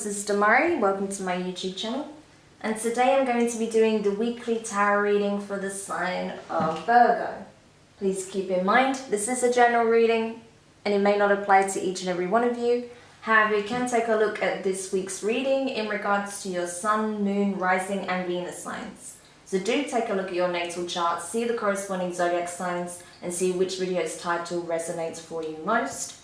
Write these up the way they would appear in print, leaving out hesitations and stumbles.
this is Demari. Welcome to my YouTube channel. And today I'm going to be doing the weekly tarot reading for the sign of Virgo. Please keep in mind, this is a general reading and it may not apply to each and every one of you. However, you can take a look at this week's reading in regards to your Sun, Moon, Rising and Venus signs. So do take a look at your natal chart, see the corresponding zodiac signs and see which video's title resonates for you most.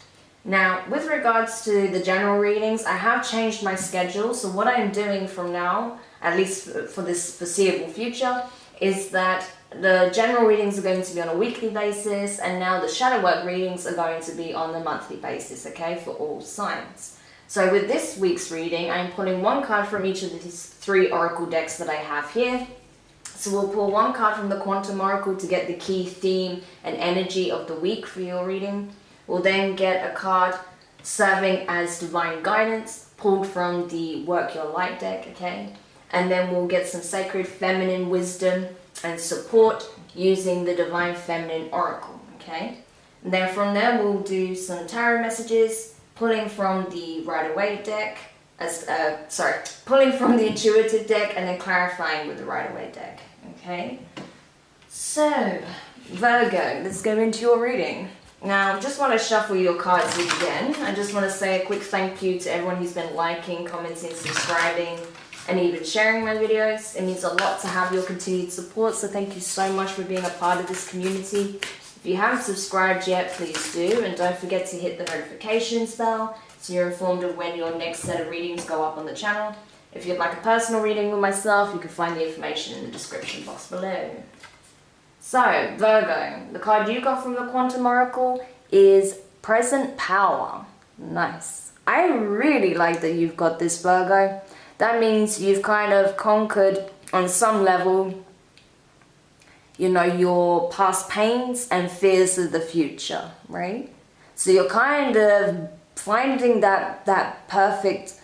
Now, with regards to the general readings, I have changed my schedule. So what I'm doing from now, at least for this foreseeable future, is that the general readings are going to be on a weekly basis, and now the shadow work readings are going to be on a monthly basis, okay, for all signs. So with this week's reading, I'm pulling one card from each of these three oracle decks that I have here. So we'll pull one card from the Quantum Oracle to get the key theme and energy of the week for your reading. We'll then get a card serving as divine guidance, pulled from the Work Your Light deck, okay? And then we'll get some sacred feminine wisdom and support using the Divine Feminine Oracle, okay? And then from there, we'll do some tarot messages, pulling from the Waite deck, pulling from the Intuitive deck, and then clarifying with the Waite deck, okay? So, Virgo, let's go into your reading. Now, just want to shuffle your cards again. I just want to say a quick thank you to everyone who's been liking, commenting, subscribing, and even sharing my videos. It means a lot to have your continued support, so thank you so much for being a part of this community. If you haven't subscribed yet, please do, and don't forget to hit the notifications bell so you're informed of when your next set of readings go up on the channel. If you'd like a personal reading with myself, you can find the information in the description box below. So, Virgo, the card you got from the Quantum Oracle is Present Power. Nice. I really like that you've got this, Virgo. That means you've kind of conquered, on some level, you know, your past pains and fears of the future, right? So you're kind of finding that perfect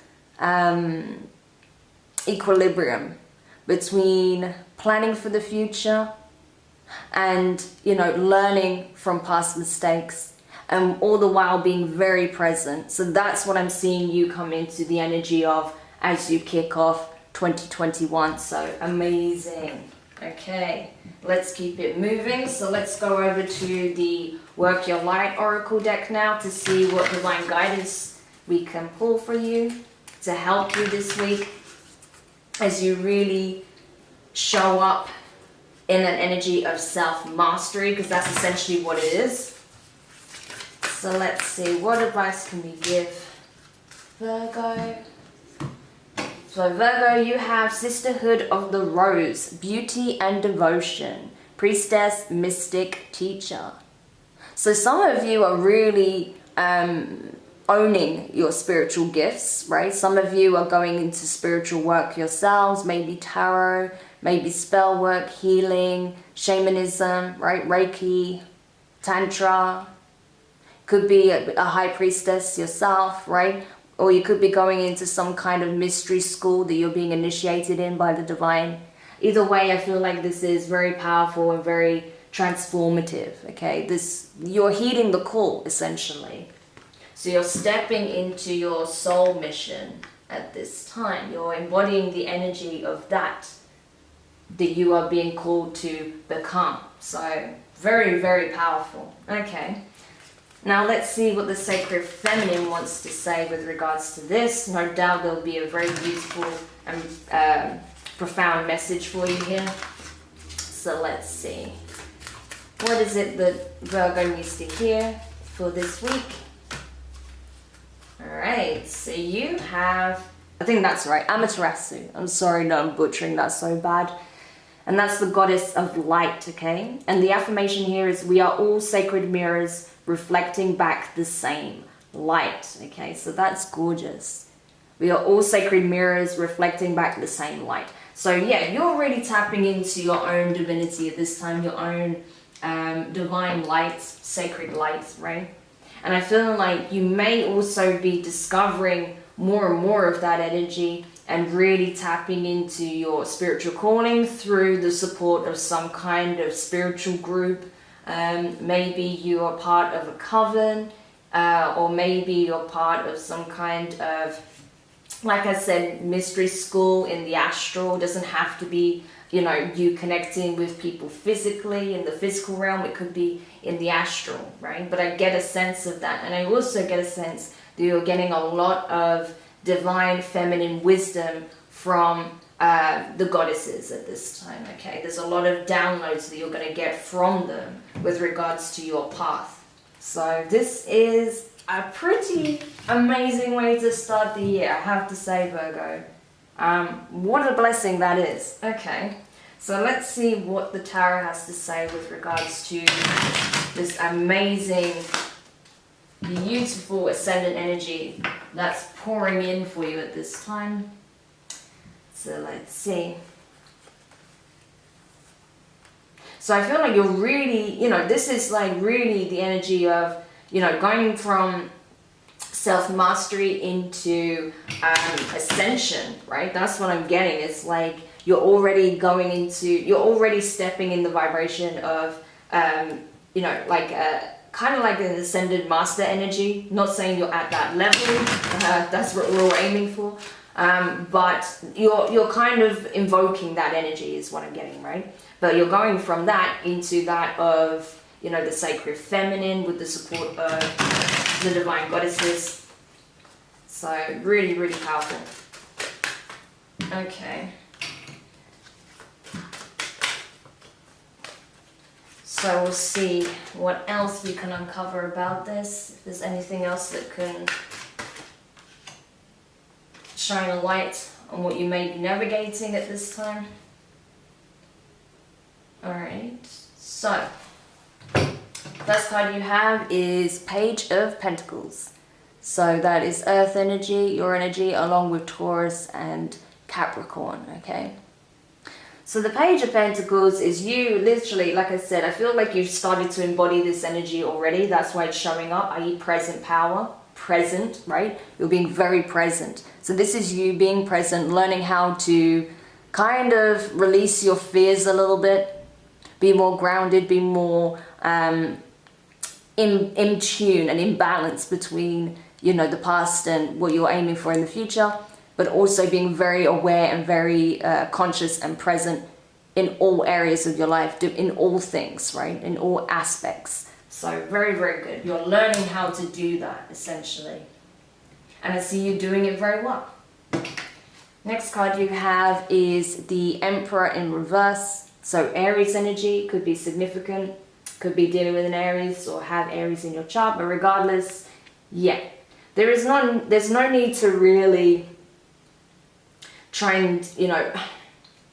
equilibrium between planning for the future and, you know, learning from past mistakes, and all the while being very present. So that's what I'm seeing you come into the energy of as you kick off 2021. So amazing. Okay, let's keep it moving. So let's go over to the Work Your Light Oracle deck now to see what divine guidance we can pull for you to help you this week as you really show up in an energy of self-mastery, because that's essentially what it is. So let's see, what advice can we give Virgo? So Virgo, you have Sisterhood of the Rose, Beauty and Devotion, Priestess, Mystic, Teacher. So some of you are really owning your spiritual gifts, right? Some of you are going into spiritual work yourselves, maybe tarot, maybe spell work, healing, shamanism, right? Reiki, Tantra. Could be a high priestess yourself, right? Or you could be going into some kind of mystery school that you're being initiated in by the divine. Either way, I feel like this is very powerful and very transformative, okay? You're heeding the call, essentially. So you're stepping into your soul mission at this time. You're embodying the energy of that you are being called to become. So very, very powerful. Okay. Now let's see what the Sacred Feminine wants to say with regards to this. No doubt there'll be a very beautiful and profound message for you here. So let's see. What is it that Virgo needs to hear for this week? Alright, so you have, I think that's right, Amaterasu. I'm sorry, no, I'm butchering that so bad. And that's the goddess of light, okay? And the affirmation here is we are all sacred mirrors reflecting back the same light, okay? So that's gorgeous. We are all sacred mirrors reflecting back the same light. So yeah, you're really tapping into your own divinity at this time, your own divine light, sacred light, right? And I feel like you may also be discovering more and more of that energy and really tapping into your spiritual calling through the support of some kind of spiritual group. Maybe you are part of a coven, or maybe you're part of some kind of like I said, mystery school in the astral doesn't have to be, you know, you connecting with people physically in the physical realm. It could be in the astral, right? But I get a sense of that. And I also get a sense that you're getting a lot of divine feminine wisdom from the goddesses at this time, okay? There's a lot of downloads that you're going to get from them with regards to your path. So this is a pretty amazing way to start the year, I have to say, Virgo. What a blessing that is. Okay, so let's see what the tarot has to say with regards to this amazing, beautiful ascendant energy that's pouring in for you at this time. So let's see. So I feel like you're really, you know, this is like really the energy of, you know, going from self-mastery into ascension, right? That's what I'm getting. It's like you're already going into, you're already stepping in the vibration of, you know, like kind of like an ascended master energy. Not saying you're at that level, that's what we're all aiming for, but you're kind of invoking that energy is what I'm getting, right? But you're going from that into that of, you know, the sacred feminine with the support of the divine goddesses. So really, really powerful. Okay. So we'll see what else you can uncover about this. If there's anything else that can shine a light on what you may be navigating at this time. Alright, so first card you have is Page of Pentacles. So that is Earth energy, your energy, along with Taurus and Capricorn, okay? So the Page of Pentacles is you literally, like I said, I feel like you've started to embody this energy already. That's why it's showing up, i.e. present power, present, right? You're being very present. So this is you being present, learning how to kind of release your fears a little bit, be more grounded, be more in tune and in balance between, you know, the past and what you're aiming for in the future, but also being very aware and very conscious and present in all areas of your life, in all things, right? In all aspects. So very, very good. You're learning how to do that, essentially. And I see you doing it very well. Next card you have is the Emperor in reverse. So Aries energy could be significant, could be dealing with an Aries or have Aries in your chart, but regardless, yeah. There's no need to really try and, you know,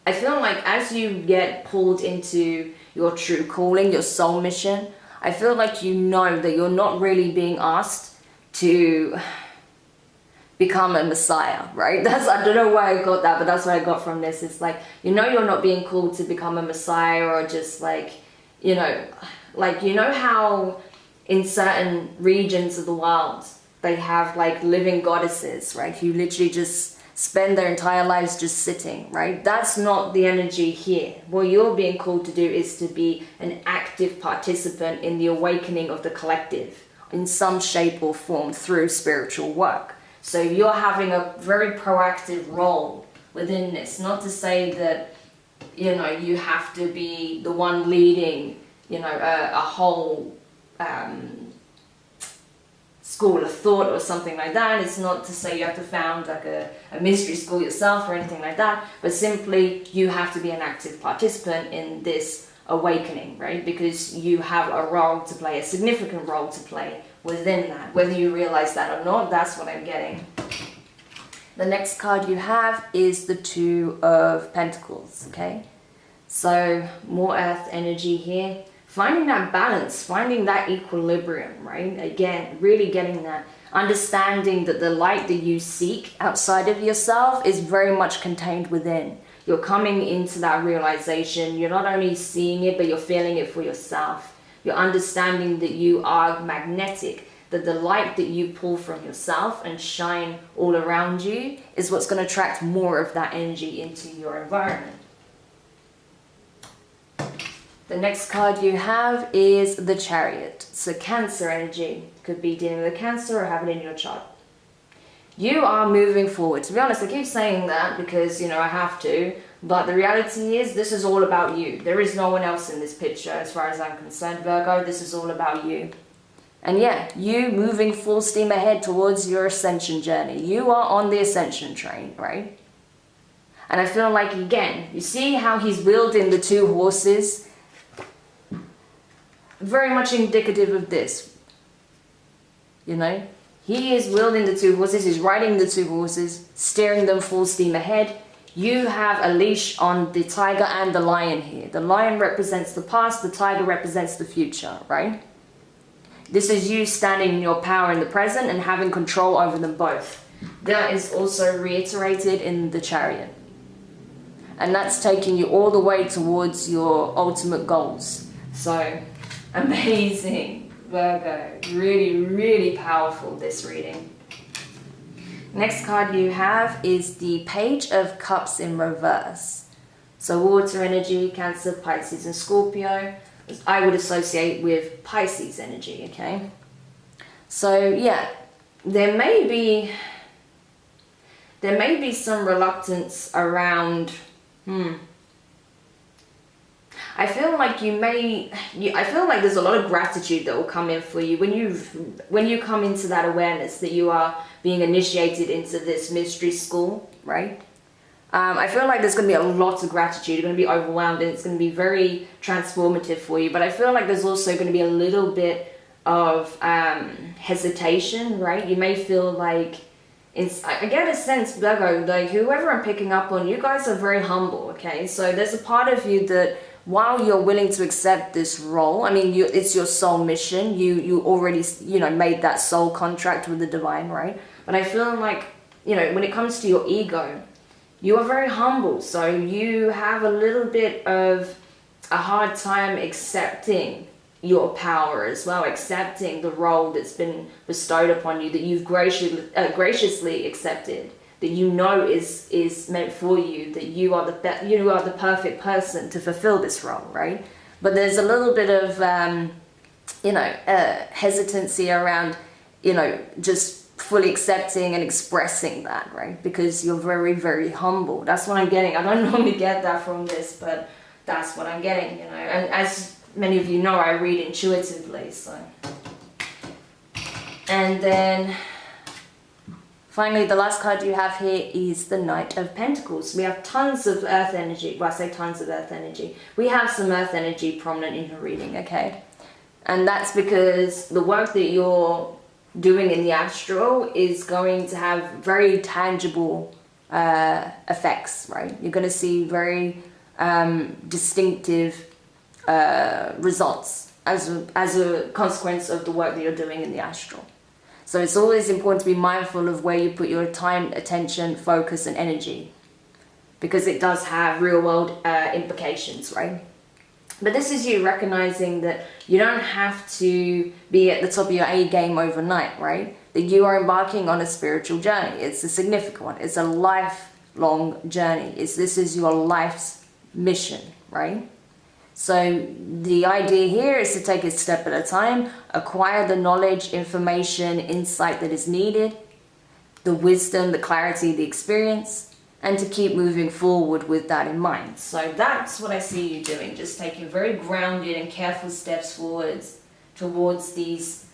I feel like as you get pulled into your true calling, your soul mission, I feel like you know that you're not really being asked to become a messiah, right? I don't know why I got that, but that's what I got from this. It's like, you know, you're not being called to become a messiah or just like, you know, like, you know how in certain regions of the world, they have like living goddesses, right? Who literally just spend their entire lives just sitting, right? That's not the energy here. What you're being called to do is to be an active participant in the awakening of the collective in some shape or form through spiritual work. So you're having a very proactive role within this. Not to say that, you know, you have to be the one leading, you know, a whole school of thought or something like that. It's not to say you have to found like a mystery school yourself or anything like that, but simply you have to be an active participant in this awakening, right? Because you have a role to play, a significant role to play within that. Whether you realize that or not, that's what I'm getting. The next card you have is the Two of Pentacles, okay? So more earth energy here. Finding that balance, finding that equilibrium, right? Again, really getting that, understanding that the light that you seek outside of yourself is very much contained within. You're coming into that realization. You're not only seeing it, but you're feeling it for yourself. You're understanding that you are magnetic, that the light that you pull from yourself and shine all around you is what's going to attract more of that energy into your environment. The next card you have is the Chariot. So Cancer energy. Could be dealing with Cancer or have it in your chart. You are moving forward. To be honest, I keep saying that because, you know, I have to. But the reality is, this is all about you. There is no one else in this picture as far as I'm concerned, Virgo. This is all about you. And yeah, you moving full steam ahead towards your ascension journey. You are on the ascension train, right? And I feel like, again, you see how he's wielding the two horses? Very much indicative of this. You know? He is wielding the two horses, he's riding the two horses, steering them full steam ahead. You have a leash on the tiger and the lion here. The lion represents the past, the tiger represents the future, right? This is you standing in your power in the present and having control over them both. That is also reiterated in the Chariot. And that's taking you all the way towards your ultimate goals. So, amazing, Virgo. Really, really powerful, this reading. Next card you have is the Page of Cups in reverse. So water energy, Cancer, Pisces and Scorpio. I would associate with Pisces energy, okay? So yeah, there may be some reluctance around, I feel like I feel like there's a lot of gratitude that will come in for you when you come into that awareness that you are being initiated into this mystery school, right? I feel like there's going to be a lot of gratitude. You're going to be overwhelmed and it's going to be very transformative for you. But I feel like there's also going to be a little bit of hesitation, right? You may feel like, I get a sense, Virgo, like whoever I'm picking up on, you guys are very humble, okay? So there's a part of you that while you're willing to accept this role, I mean, it's your soul mission. You already, you know, made that soul contract with the divine, right? But I feel like, you know, when it comes to your ego, you are very humble, so you have a little bit of a hard time accepting your power as well, accepting the role that's been bestowed upon you, that you've graciously accepted, that you know is meant for you, that you are the perfect person to fulfill this role, right? But there's a little bit of hesitancy around, you know, just fully accepting and expressing that, right? Because you're very, very humble. That's what I'm getting. I don't normally get that from this, but that's what I'm getting, you know. And as many of you know, I read intuitively, so. And then finally, the last card you have here is the Knight of Pentacles. We have tons of earth energy. Well, I say tons of earth energy. We have some earth energy prominent in your reading, okay? And that's because the work that you're doing in the astral is going to have very tangible effects, right? You're going to see very distinctive results as a consequence of the work that you're doing in the astral. So it's always important to be mindful of where you put your time, attention, focus and energy, because it does have real world implications, right? But this is you recognizing that you don't have to be at the top of your A game overnight, right? That you are embarking on a spiritual journey. It's a significant one. It's a lifelong journey. This is your life's mission, right? So the idea here is to take it step at a time, acquire the knowledge, information, insight that is needed, the wisdom, the clarity, the experience, and to keep moving forward with that in mind. So that's what I see you doing, just taking very grounded and careful steps forwards towards these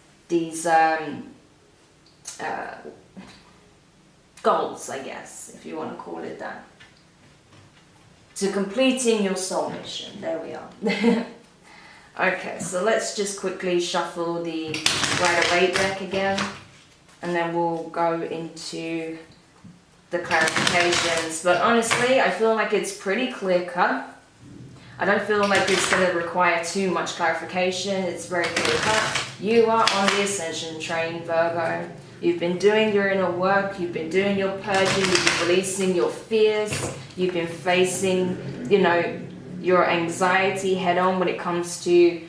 goals, I guess, if you want to call it that. To completing your soul mission. There we are. Okay, so let's just quickly shuffle the Waite deck again, and then we'll go into the clarifications. But honestly, I feel like it's pretty clear cut. I don't feel like it's going to require too much clarification. It's very clear cut. You are on the ascension train, Virgo. You've been doing your inner work. You've been doing your purging. You've been releasing your fears. You've been facing, you know, your anxiety head on when it comes to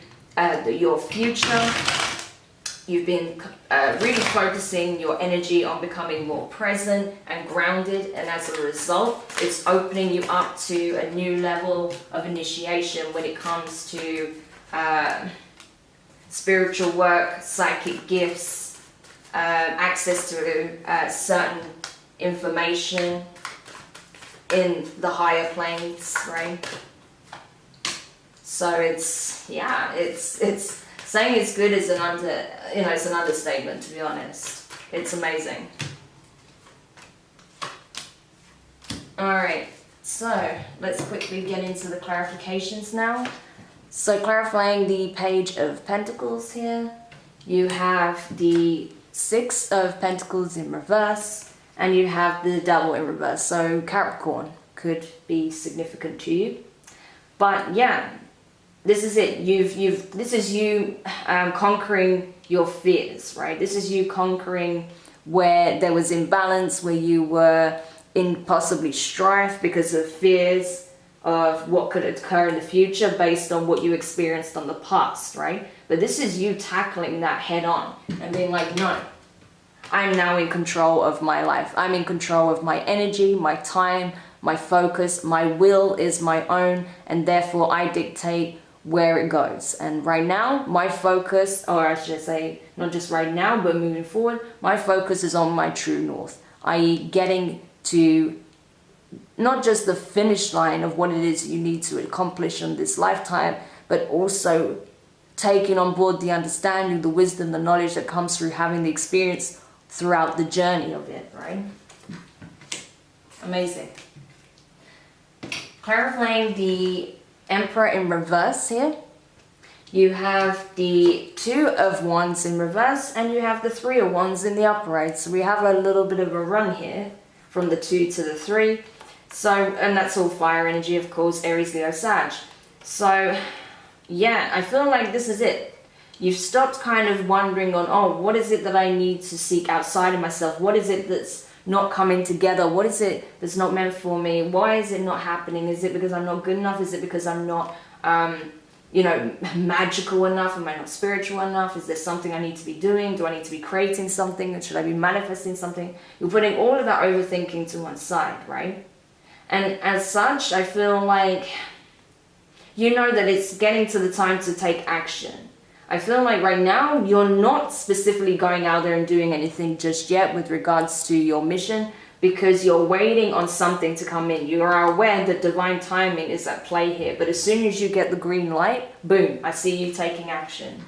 your future. You've been really focusing your energy on becoming more present and grounded, and as a result, it's opening you up to a new level of initiation when it comes to spiritual work, psychic gifts, access to certain information in the higher planes, right? So it's saying it's good is it's an understatement, to be honest. It's amazing. All right, so let's quickly get into the clarifications now. So clarifying the Page of Pentacles here, you have the Six of Pentacles in reverse, and you have the Devil in reverse. So Capricorn could be significant to you. But yeah, this is it. This is you conquering your fears, right? This is you conquering where there was imbalance, where you were in possibly strife because of fears of what could occur in the future based on what you experienced on the past, right? But this is you tackling that head on and being like, no, I'm now in control of my life. I'm in control of my energy, my time, my focus. My will is my own, and therefore I dictate where it goes. And right now, my focus, or I should say, not just right now, but moving forward, my focus is on my true north, i.e. getting to not just the finish line of what it is you need to accomplish in this lifetime, but also taking on board the understanding, the wisdom, the knowledge that comes through having the experience throughout the journey of it, right? Amazing. Clarifying the Emperor in reverse here. You have the Two of Wands in reverse, and you have the Three of Wands in the upright. So we have a little bit of a run here from the 2 to the 3. So, and that's all fire energy, of course, Aries, Leo, Sag. So, yeah, I feel like this is it. You've stopped kind of wondering on, oh, what is it that I need to seek outside of myself? What is it that's not coming together? What is it that's not meant for me? Why is it not happening? Is it because I'm not good enough? Is it because I'm not, magical enough? Am I not spiritual enough? Is there something I need to be doing? Do I need to be creating something? Should I be manifesting something? You're putting all of that overthinking to one side, right? And as such, I feel like you know that it's getting to the time to take action. I feel like right now you're not specifically going out there and doing anything just yet with regards to your mission, because you're waiting on something to come in. You are aware that divine timing is at play here, but as soon as you get the green light, boom, I see you taking action.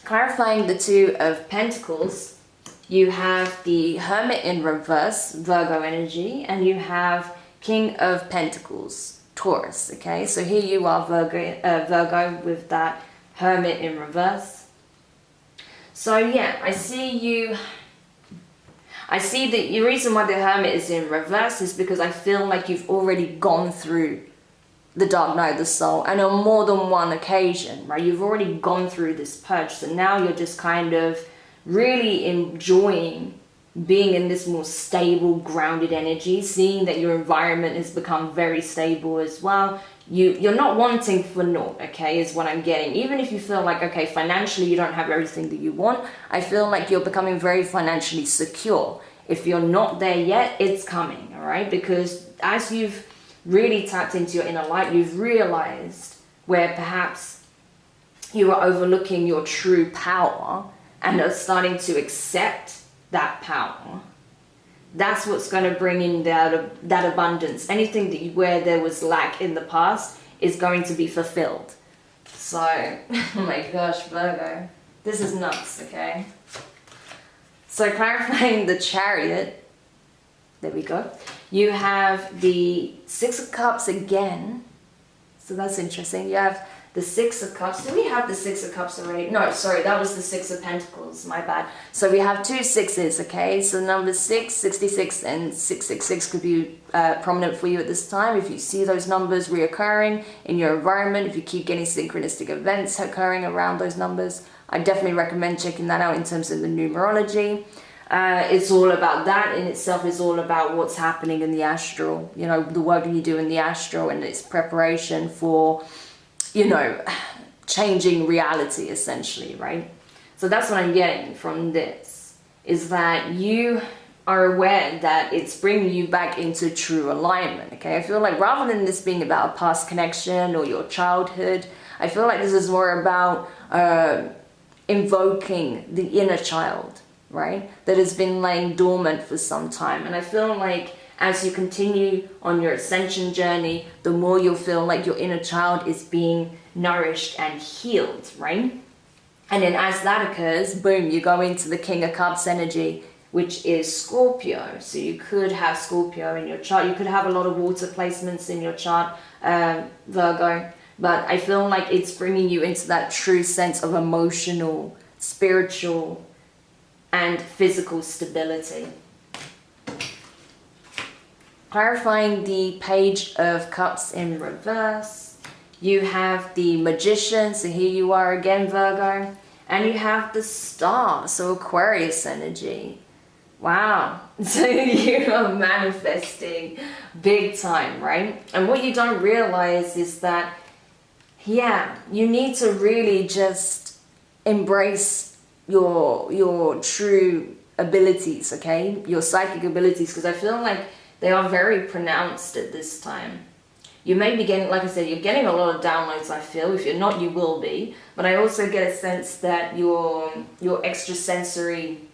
Clarifying the Two of Pentacles, you have the Hermit in reverse, Virgo energy, and you have King of Pentacles, Taurus, okay? So here you are, Virgo with that Hermit in reverse. So yeah, I see that the reason why the Hermit is in reverse is because I feel like you've already gone through the dark night of the soul, and on more than one occasion, right? You've already gone through this purge, so now you're just kind of really enjoying being in this more stable, grounded energy, seeing that your environment has become very stable as well. You're not wanting for naught, okay, is what I'm getting. Even if you feel like, okay, financially you don't have everything that you want, I feel like you're becoming very financially secure. If you're not there yet, it's coming, all right? Because as you've really tapped into your inner light, you've realized where perhaps you are overlooking your true power and are starting to accept that power. That's what's going to bring in that abundance. Anything that where there was lack in the past is going to be fulfilled. So, oh my gosh, Virgo, this is nuts, okay? So clarifying the Chariot, there we go. You have the Six of Cups again. So that's interesting. You have the Six of Cups. Did we have the Six of Cups already? No, sorry, that was the Six of Pentacles, my bad. So we have two sixes, okay? So numbers 6, 66, and 666 could be prominent for you at this time. If you see those numbers reoccurring in your environment, if you keep getting synchronistic events occurring around those numbers, I definitely recommend checking that out in terms of the numerology. It's all about that in itself, is all about what's happening in the astral, you know, the work that you do in the astral and its preparation for, you know, changing reality essentially, right? So that's what I'm getting from this, is that you are aware that it's bringing you back into true alignment, okay? I feel like rather than this being about a past connection or your childhood, I feel like this is more about invoking the inner child, right? That has been laying dormant for some time. And I feel like as you continue on your ascension journey, the more you'll feel like your inner child is being nourished and healed, right? And then as that occurs, boom, you go into the King of Cups energy, which is Scorpio. So you could have Scorpio in your chart. You could have a lot of water placements in your chart, Virgo. But I feel like it's bringing you into that true sense of emotional, spiritual, and physical stability. Clarifying the Page of Cups in reverse. You have the Magician, so here you are again, Virgo. And you have the Star, so Aquarius energy. Wow, so you are manifesting big time, right? And what you don't realize is that, yeah, you need to really just embrace your true abilities, okay? Your psychic abilities, because I feel like they are very pronounced at this time. You may be getting, like I said, you're getting a lot of downloads, I feel. If you're not, you will be. But I also get a sense that your extrasensory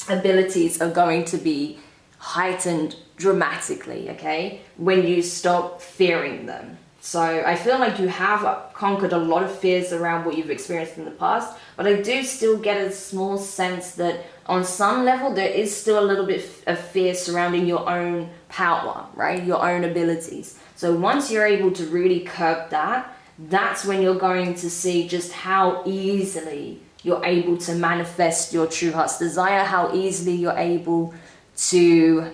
abilities are going to be heightened dramatically, okay? When you stop fearing them. So I feel like you have conquered a lot of fears around what you've experienced in the past, but I do still get a small sense that on some level there is still a little bit of fear surrounding your own power, right? Your own abilities. So once you're able to really curb that, that's when you're going to see just how easily you're able to manifest your true heart's desire, how easily you're able to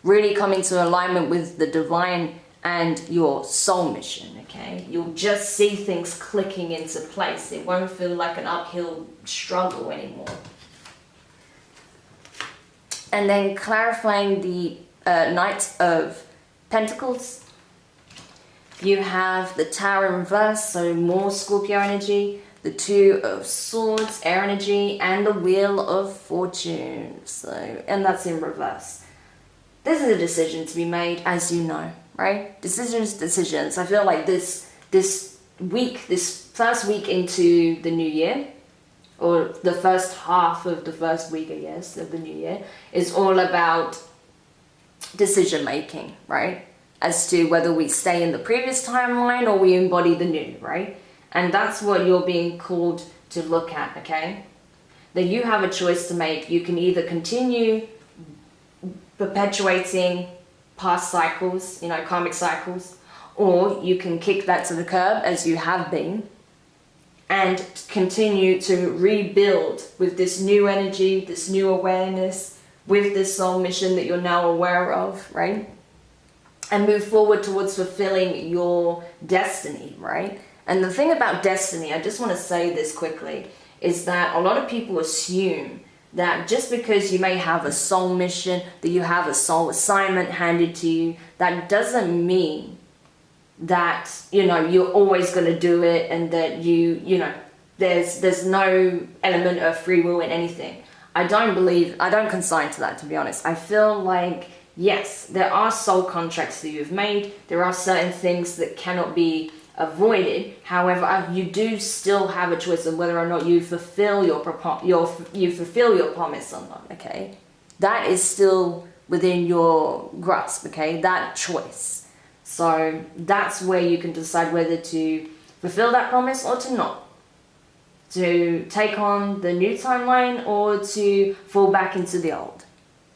really come into alignment with the divine and your soul mission, okay? You'll just see things clicking into place. It won't feel like an uphill struggle anymore. And then clarifying the Knight of Pentacles. You have the Tower in reverse, so more Scorpio energy, the Two of Swords, air energy, and the Wheel of Fortune. So, and that's in reverse. This is a decision to be made, as you know, right? Decisions. I feel like this first week into the new year, or the first half of the first week, I guess, of the new year, is all about decision making, right? As to whether we stay in the previous timeline or we embody the new, right? And that's what you're being called to look at, okay? That you have a choice to make. You can either continue perpetuating past cycles, karmic cycles, or you can kick that to the curb as you have been and continue to rebuild with this new energy, this new awareness, with this soul mission that you're now aware of, right? And move forward towards fulfilling your destiny, right? And the thing about destiny, I just want to say this quickly, is that a lot of people assume that just because you may have a soul mission, that you have a soul assignment handed to you, that doesn't mean that, you're always going to do it and that there's no element of free will in anything. I don't consign to that, to be honest. I feel like, yes, there are soul contracts that you've made. There are certain things that cannot be avoided. However, you do still have a choice of whether or not you fulfill your promise or not, okay? That is still within your grasp, okay? That choice. So that's where you can decide whether to fulfill that promise or to not. To take on the new timeline or to fall back into the old.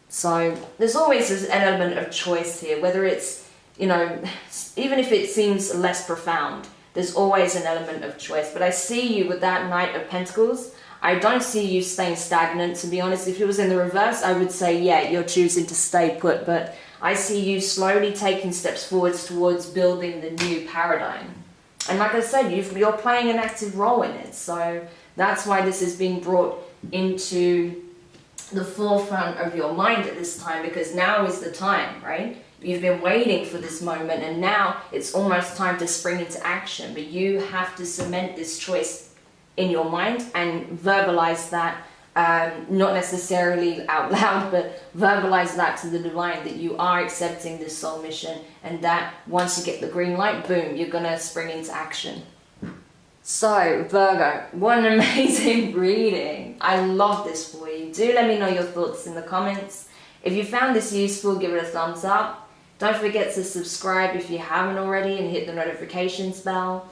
So there's always an element of choice here, whether it's, even if it seems less profound, there's always an element of choice. But I see you with that Knight of Pentacles. I don't see you staying stagnant, to be honest. If it was in the reverse, I would say, yeah, you're choosing to stay put. But I see you slowly taking steps forwards towards building the new paradigm. And like I said, you're playing an active role in it. So that's why this is being brought into the forefront of your mind at this time, because now is the time, right? You've been waiting for this moment and now it's almost time to spring into action. But you have to cement this choice in your mind and verbalize that, not necessarily out loud, but verbalize that to the divine, that you are accepting this soul mission and that once you get the green light, boom, you're gonna spring into action. So, Virgo, what an amazing reading. I love this for you. Do let me know your thoughts in the comments. If you found this useful, give it a thumbs up. Don't forget to subscribe if you haven't already and hit the notifications bell.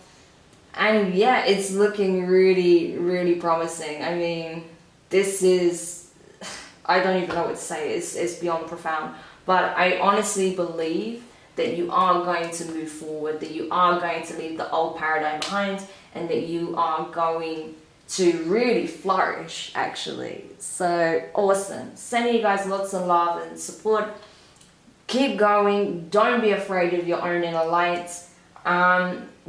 And yeah, it's looking really, really promising. I mean, this is, I don't even know what to say. It's beyond profound. But I honestly believe that you are going to move forward, that you are going to leave the old paradigm behind, and that you are going to really flourish, actually. So awesome. Sending you guys lots of love and support. Keep going. Don't be afraid of your own inner light.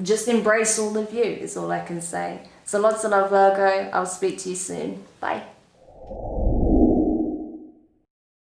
Just embrace all of you is all I can say. So lots of love, Virgo. I'll speak to you soon. Bye.